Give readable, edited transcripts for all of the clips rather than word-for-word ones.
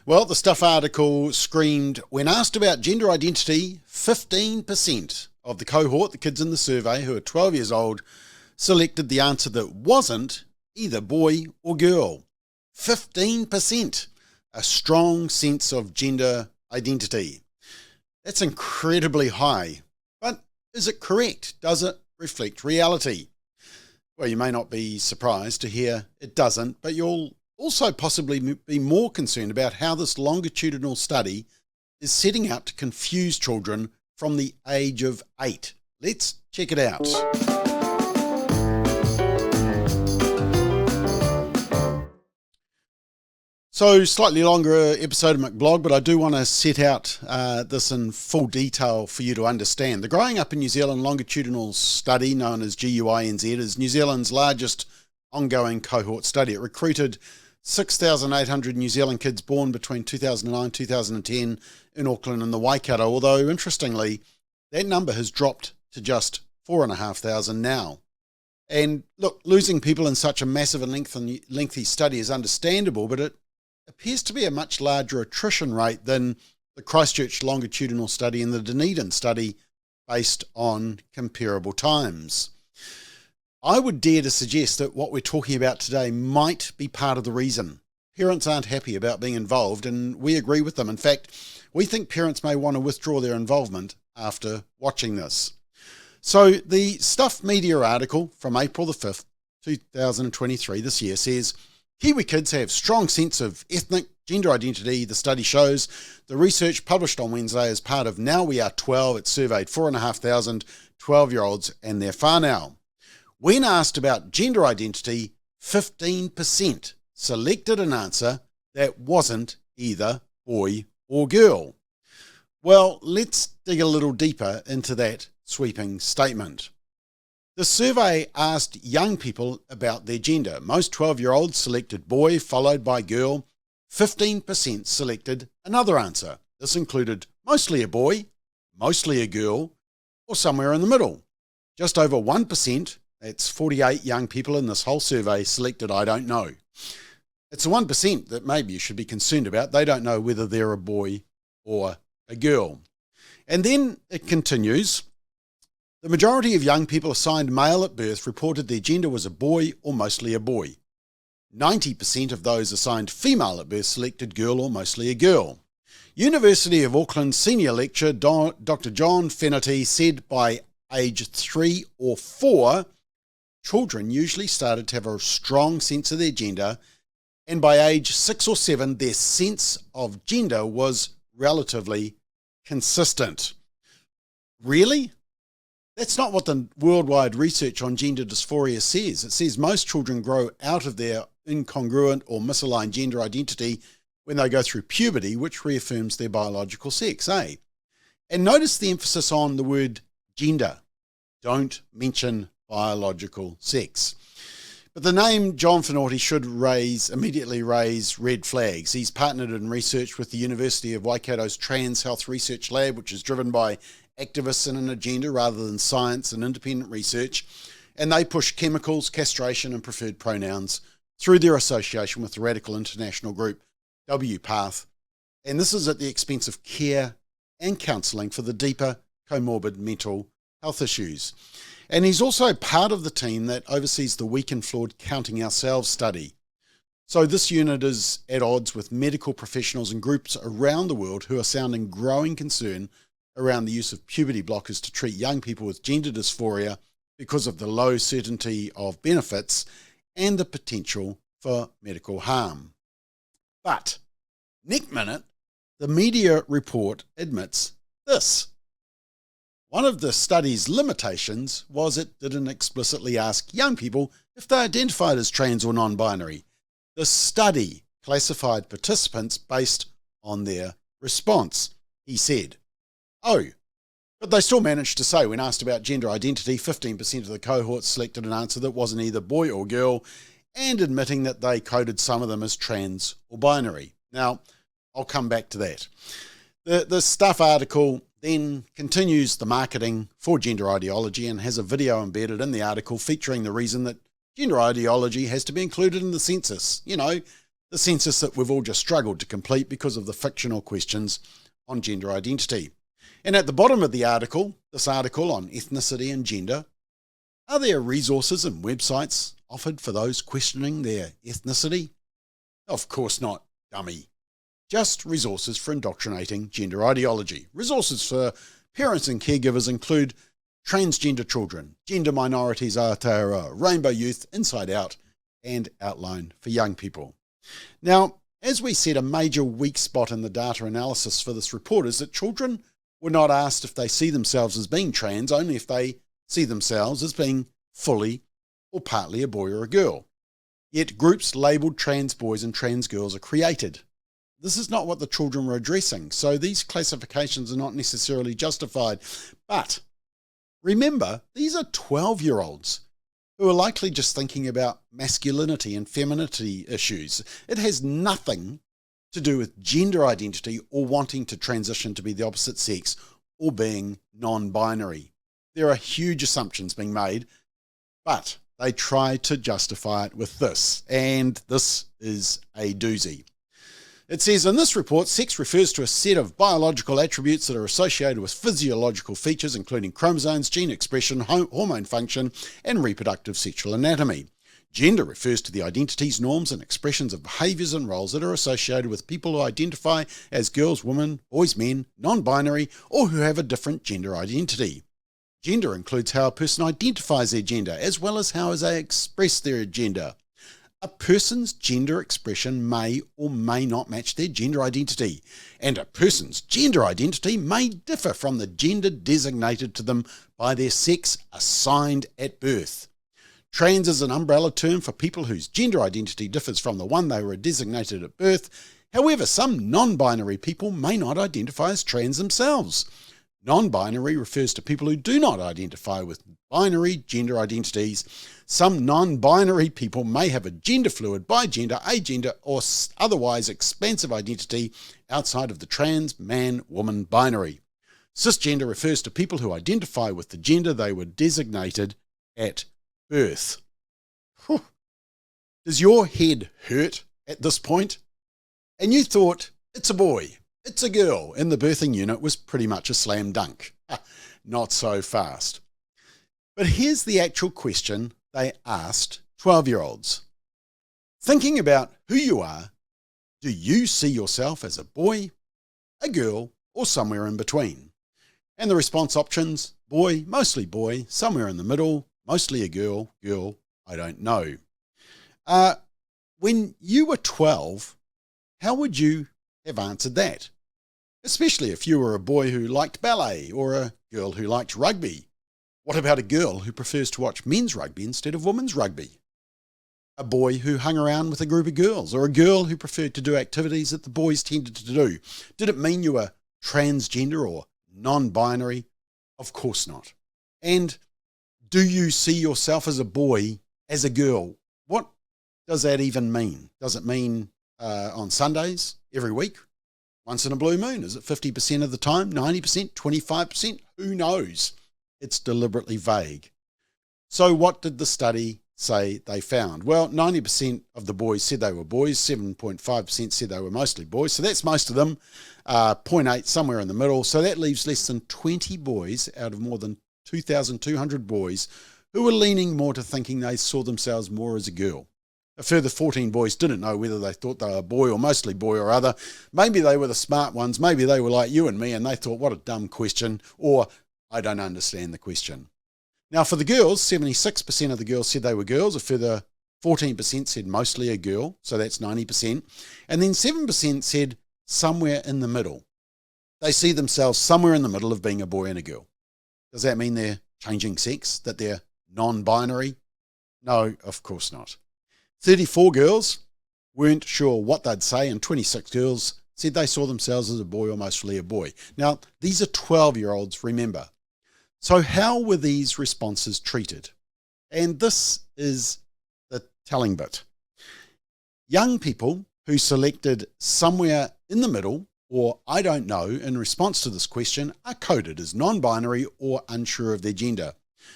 Well, the Stuff article screamed, when asked about gender identity, 15% of the cohort, the kids in the survey who are 12 years old, selected the answer that wasn't either boy or girl. 15%. A strong sense of gender identity. That's incredibly high. But is it correct? Does it reflect reality? Well, you may not be surprised to hear it doesn't, but you'll also possibly be more concerned about how this longitudinal study is setting out to confuse children from the age of 8. Let's check it out. So, slightly longer episode of McBLOG, but I do want to set out this in full detail for you to understand. The Growing Up in New Zealand longitudinal study, known as GUiNZ, is New Zealand's largest ongoing cohort study. It recruited 6,800 New Zealand kids born between 2009 and 2010 in Auckland and the Waikato, although interestingly, that number has dropped to just 4,500 now. And look, losing people in such a massive and lengthy study is understandable, but it appears to be a much larger attrition rate than the Christchurch longitudinal study and the Dunedin study based on comparable times. I would dare to suggest that what we're talking about today might be part of the reason. Parents aren't happy about being involved, and we agree with them. In fact, we think parents may want to withdraw their involvement after watching this. So the Stuff Media article from April the 5th, 2023, this year, says, Kiwi kids have strong sense of ethnic gender identity, the study shows. The research published on Wednesday as part of Now We Are 12. It surveyed 4,500 12-year-olds and their whānau. When asked about gender identity, 15% selected an answer that wasn't either boy or girl. Well, let's dig a little deeper into that sweeping statement. The survey asked young people about their gender. Most 12-year-olds selected boy, followed by girl. 15% selected another answer. This included mostly a boy, mostly a girl, or somewhere in the middle. Just over 1%, that's 48 young people in this whole survey, selected I don't know. It's the 1% that maybe you should be concerned about. They don't know whether they're a boy or a girl. And then it continues. The majority of young people assigned male at birth reported their gender was a boy or mostly a boy. 90% of those assigned female at birth selected girl or mostly a girl. University of Auckland senior lecturer Dr. John Fennerty said by age 3 or 4, children usually started to have a strong sense of their gender, and by age 6 or 7, their sense of gender was relatively consistent. Really? That's not what the worldwide research on gender dysphoria says. It says most children grow out of their incongruent or misaligned gender identity when they go through puberty, which reaffirms their biological sex, eh? And notice the emphasis on the word gender. Don't mention biological sex. But the name John Fennerty should immediately raise red flags. He's partnered in research with the University of Waikato's Trans Health Research Lab, which is driven by activists and an agenda rather than science and independent research, and they push chemicals, castration and preferred pronouns through their association with the radical international group WPATH, and this is at the expense of care and counselling for the deeper comorbid mental health issues. And he's also part of the team that oversees the Weak and Flawed Counting Ourselves study. So this unit is at odds with medical professionals and groups around the world who are sounding growing concern around the use of puberty blockers to treat young people with gender dysphoria because of the low certainty of benefits and the potential for medical harm. But, next minute, the media report admits this. One of the study's limitations was it didn't explicitly ask young people if they identified as trans or non-binary. The study classified participants based on their response, he said. Oh, but they still managed to say when asked about gender identity, 15% of the cohort selected an answer that wasn't either boy or girl, and admitting that they coded some of them as trans or binary. Now, I'll come back to that. The Stuff article then continues the marketing for gender ideology and has a video embedded in the article featuring the reason that gender ideology has to be included in the census. You know, the census that we've all just struggled to complete because of the fictional questions on gender identity. And at the bottom of the article, this article on ethnicity and gender, are there resources and websites offered for those questioning their ethnicity? Of course not, dummy. Just resources for indoctrinating gender ideology. Resources for parents and caregivers include Transgender Children, Gender Minorities Aotearoa, Rainbow Youth, Inside Out, and Outline for Young People. Now, as we said, a major weak spot in the data analysis for this report is that children were not asked if they see themselves as being trans, only if they see themselves as being fully or partly a boy or a girl. Yet groups labelled trans boys and trans girls are created. This is not what the children were addressing, so these classifications are not necessarily justified. But remember, these are 12-year-olds who are likely just thinking about masculinity and femininity issues. It has nothing to do with gender identity or wanting to transition to be the opposite sex or being non-binary. There are huge assumptions being made, but they try to justify it with this, and this is a doozy. It says, in this report, sex refers to a set of biological attributes that are associated with physiological features, including chromosomes, gene expression, hormone function, and reproductive sexual anatomy. Gender refers to the identities, norms, and expressions of behaviours and roles that are associated with people who identify as girls, women, boys, men, non-binary, or who have a different gender identity. Gender includes how a person identifies their gender, as well as how they express their gender. A person's gender expression may or may not match their gender identity, and a person's gender identity may differ from the gender designated to them by their sex assigned at birth. Trans is an umbrella term for people whose gender identity differs from the one they were designated at birth. However, some non-binary people may not identify as trans themselves. Non-binary refers to people who do not identify with binary gender identities. Some non-binary people may have a gender-fluid, bigender, agender, or otherwise expansive identity outside of the trans, man, woman binary. Cisgender refers to people who identify with the gender they were designated at birth. Whew. Does your head hurt at this point? And you thought, it's a boy, it's a girl, and the birthing unit was pretty much a slam dunk. Not so fast. But here's the actual question they asked 12-year-olds. Thinking about who you are, do you see yourself as a boy, a girl, or somewhere in between? And the response options, boy, mostly boy, somewhere in the middle, mostly a girl, girl, I don't know. When you were 12, how would you have answered that? Especially if you were a boy who liked ballet or a girl who liked rugby. What about a girl who prefers to watch men's rugby instead of women's rugby? A boy who hung around with a group of girls, or a girl who preferred to do activities that the boys tended to do? Did it mean you were transgender or non-binary? Of course not. And do you see yourself as a boy, as a girl? What does that even mean? Does it mean on Sundays, every week, once in a blue moon? Is it 50% of the time, 90%, 25%? Who knows? It's deliberately vague. So what did the study say they found? Well, 90% of the boys said they were boys, 7.5% said they were mostly boys, so that's most of them, 0.8 somewhere in the middle, so that leaves less than 20 boys out of more than 2,200 boys who were leaning more to thinking they saw themselves more as a girl. A further 14 boys didn't know whether they thought they were a boy or mostly boy or other. Maybe they were the smart ones, maybe they were like you and me and they thought, what a dumb question, or I don't understand the question. Now for the girls, 76% of the girls said they were girls, a further 14% said mostly a girl, so that's 90%, and then 7% said somewhere in the middle. They see themselves somewhere in the middle of being a boy and a girl. Does that mean they're changing sex, that they're non-binary? No, of course not. 34 girls weren't sure what they'd say, and 26 girls said they saw themselves as a boy or mostly a boy. Now, these are 12-year-olds, remember. So how were these responses treated? And this is the telling bit. Young people who selected somewhere in the middle, or I don't know, in response to this question are coded as non-binary or unsure of their gender.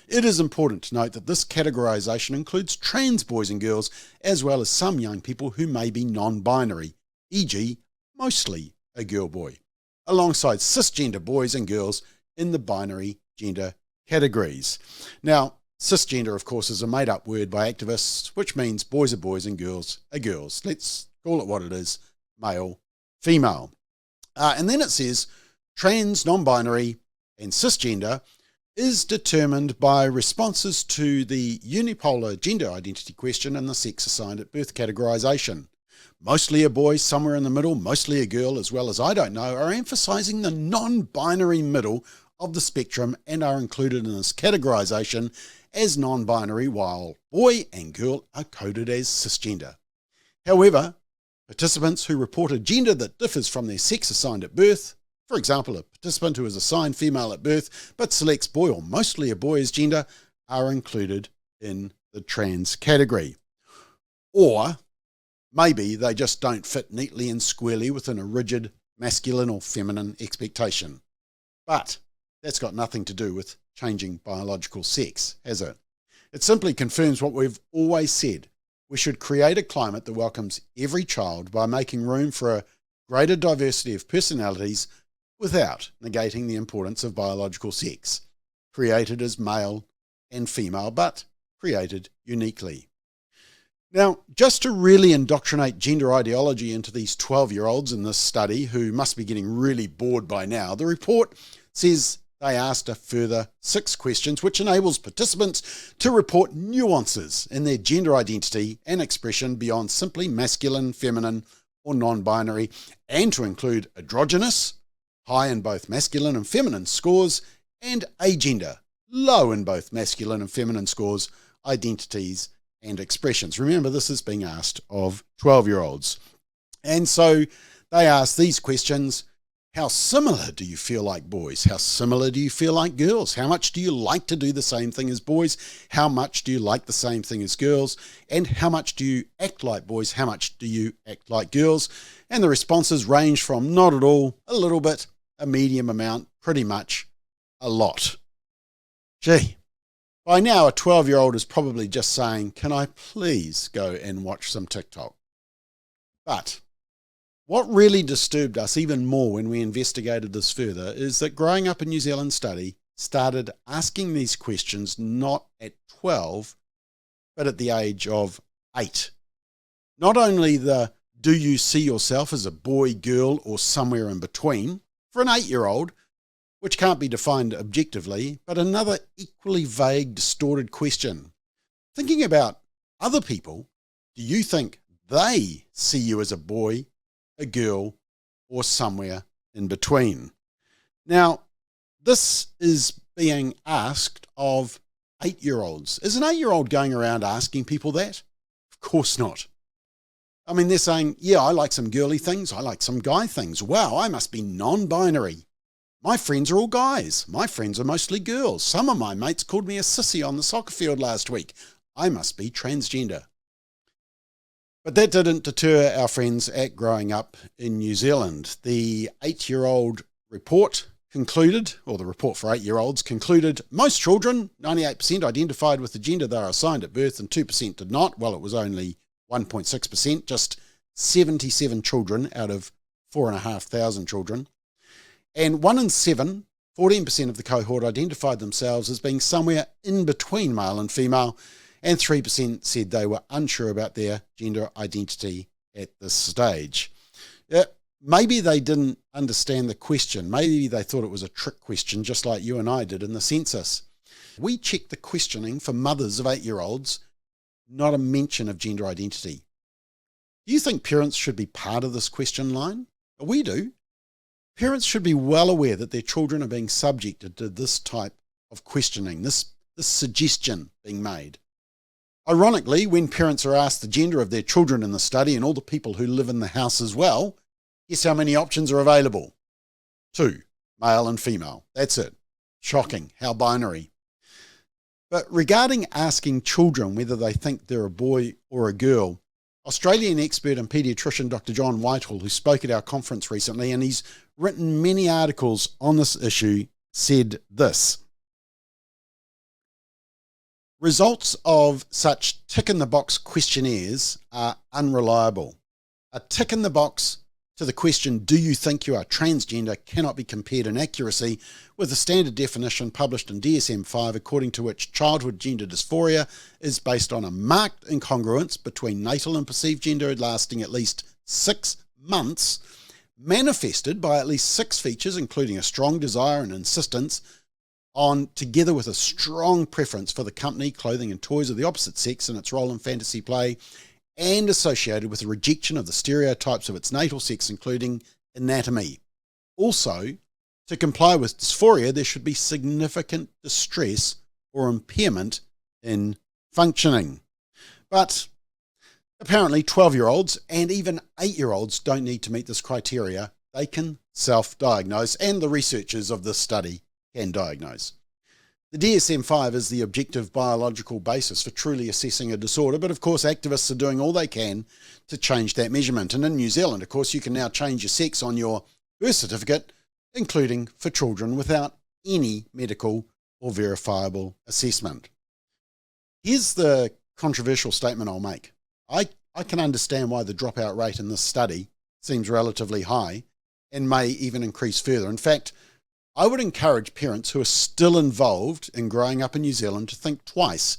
It is important to note that this categorization includes trans boys and girls, as well as some young people who may be non-binary, e.g. mostly a girl boy, alongside cisgender boys and girls in the binary gender categories. Now, cisgender, of course, is a made-up word by activists, which means boys are boys and girls are girls. Let's call it what it is, male, female. And then it says trans, non-binary, and cisgender is determined by responses to the unipolar gender identity question and the sex assigned at birth categorization. Mostly a boy, somewhere in the middle, mostly a girl, as well as I don't know, are emphasizing the non-binary middle of the spectrum and are included in this categorization as non-binary, while boy and girl are coded as cisgender. However, participants who report a gender that differs from their sex assigned at birth, for example, a participant who is assigned female at birth but selects boy or mostly a boy as gender, are included in the trans category. Or maybe they just don't fit neatly and squarely within a rigid masculine or feminine expectation. But that's got nothing to do with changing biological sex, has it? It simply confirms what we've always said. We should create a climate that welcomes every child by making room for a greater diversity of personalities without negating the importance of biological sex, created as male and female, but created uniquely. Now, just to really indoctrinate gender ideology into these 12-year-olds in this study, who must be getting really bored by now, the report says they asked a further 6 questions, which enables participants to report nuances in their gender identity and expression beyond simply masculine, feminine, or non-binary, and to include androgynous, high in both masculine and feminine scores, and agender, low in both masculine and feminine scores, identities, and expressions. Remember, this is being asked of 12-year-olds. And so they asked these questions. How similar do you feel like boys? How similar do you feel like girls? How much do you like to do the same thing as boys? How much do you like the same thing as girls? And how much do you act like boys? How much do you act like girls? And the responses range from not at all, a little bit, a medium amount, pretty much a lot. Gee, by now a 12-year-old is probably just saying, can I please go and watch some TikTok? But what really disturbed us even more when we investigated this further is that Growing Up in New Zealand study started asking these questions not at 12, but at the age of 8. Not only the do you see yourself as a boy, girl, or somewhere in between for an 8-year-old, which can't be defined objectively, but another equally vague, distorted question. Thinking about other people, do you think they see you as a boy, a girl, or somewhere in between? Now, this is being asked of 8-year-olds. Is an 8-year-old going around asking people that? Of course not. I mean, they're saying, yeah, I like some girly things, I like some guy things. Wow, I must be non-binary. My friends are all guys. My friends are mostly girls. Some of my mates called me a sissy on the soccer field last week. I must be transgender. But that didn't deter our friends at Growing Up in New Zealand. The 8-year-old report concluded, or the report for 8-year-olds concluded, most children, 98%, identified with the gender they were assigned at birth and 2% did not. Well, it was only 1.6%, just 77 children out of 4,500 children. And 1 in 7, 14% of the cohort identified themselves as being somewhere in between male and female, and 3% said they were unsure about their gender identity at this stage. Maybe they didn't understand the question. Maybe they thought it was a trick question, just like you and I did in the census. We checked the questioning for mothers of 8-year-olds, not a mention of gender identity. Do you think parents should be part of this question line? We do. Parents should be well aware that their children are being subjected to this type of questioning, this suggestion being made. Ironically, when parents are asked the gender of their children in the study and all the people who live in the house as well, guess how many options are available? 2, male and female. That's it. Shocking. How binary. But regarding asking children whether they think they're a boy or a girl, Australian expert and paediatrician Dr. John Whitehall, who spoke at our conference recently, and he's written many articles on this issue, said this: Results of such tick-in-the-box questionnaires are unreliable. A tick in the box to the question, do you think you are transgender, cannot be compared in accuracy with the standard definition published in DSM-5, according to which childhood gender dysphoria is based on a marked incongruence between natal and perceived gender lasting at least 6 months, manifested by at least 6 features, including a strong desire and insistence on, together with a strong preference for the company, clothing and toys of the opposite sex and its role in fantasy play, and associated with a rejection of the stereotypes of its natal sex, including anatomy. Also, to comply with dysphoria, there should be significant distress or impairment in functioning. But apparently 12-year-olds and even 8-year-olds don't need to meet this criteria. They can self-diagnose, and the researchers of this study can diagnose. The DSM-5 is the objective biological basis for truly assessing a disorder, but of course activists are doing all they can to change that measurement. And in New Zealand, of course, you can now change your sex on your birth certificate, including for children, without any medical or verifiable assessment. Here's the controversial statement I'll make. I can understand why the dropout rate in this study seems relatively high and may even increase further. In fact, I would encourage parents who are still involved in growing up in New Zealand to think twice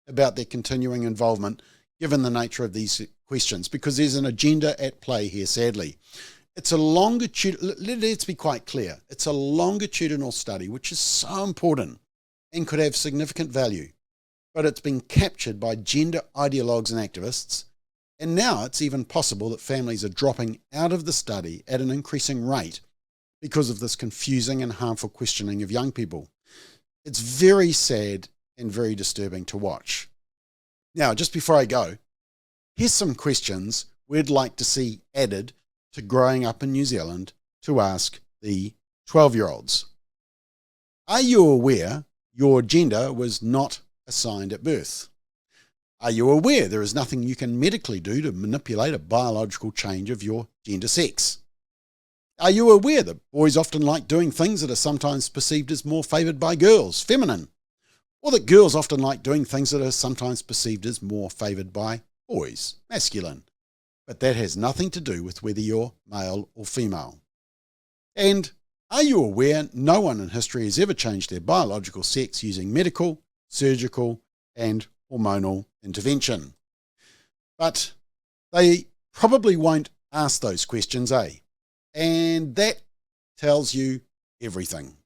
about their continuing involvement, given the nature of these questions, because there's an agenda at play here, sadly. It's a let's be quite clear, it's a longitudinal study, which is so important and could have significant value, but it's been captured by gender ideologues and activists, and now it's even possible that families are dropping out of the study at an increasing rate because of this confusing and harmful questioning of young people. It's very sad and very disturbing to watch. Now, just before I go, here's some questions we'd like to see added to growing up in New Zealand to ask the 12-year-olds. Are you aware your gender was not assigned at birth? Are you aware there is nothing you can medically do to manipulate a biological change of your gender sex? Are you aware that boys often like doing things that are sometimes perceived as more favoured by girls, feminine? Or that girls often like doing things that are sometimes perceived as more favoured by boys, masculine? But that has nothing to do with whether you're male or female. And are you aware no one in history has ever changed their biological sex using medical, surgical, and hormonal intervention? But they probably won't ask those questions, eh? And that tells you everything.